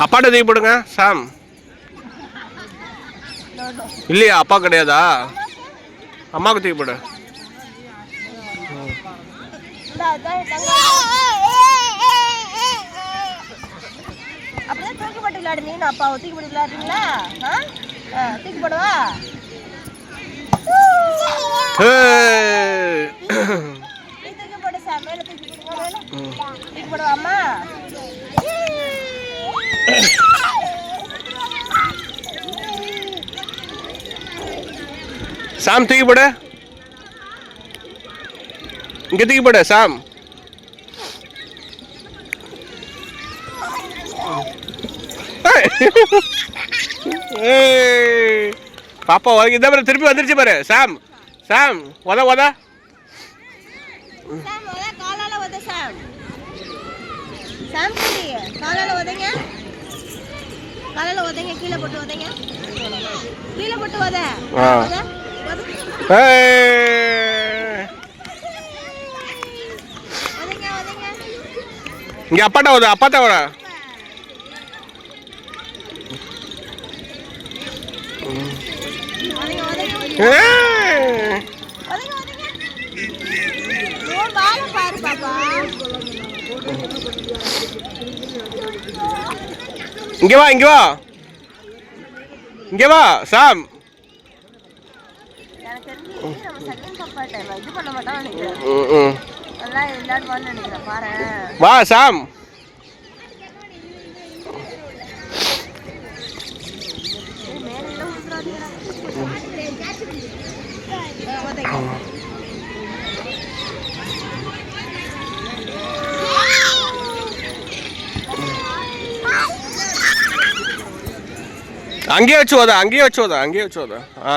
அப்பாட்ட தூக்கி போடுங்க சாம். இல்லையா அப்பா கிடையாதா? அம்மாவுக்கு தூக்கி போடு. அப்படியே தூக்கி போட்டு விளையாடுனீங்க. அப்பாவை தூக்கி போட்டு விளையாடுறீங்களா? தூக்கி போடுவா. தூக்கி போடு சார். மேல தூக்கி போடுங்க. தூக்கி போடுவா அம்மா. சாம் தூக்கி போடு. இங்க தூக்கி போடு சாம். பாப்பா உனக்கு இந்த மாதிரி திருப்பி வந்துருச்சு பாரு சாம். சாம் உத உத. காலால உத சாம். சாம் காலால உதங்க. காலால உதங்க. கீழே போட்டு உதங்க. கீழே போட்டு உத. இங்க அப்பாட்டா உத. அப்பாட்டா உட. இங்க வா இங்க வா இங்க வா சாம். வா சாம். அங்கேயே வச்சு போதா. அங்கேயே வச்சு போதா. அங்கேயே வச்சு போதா. ஆ.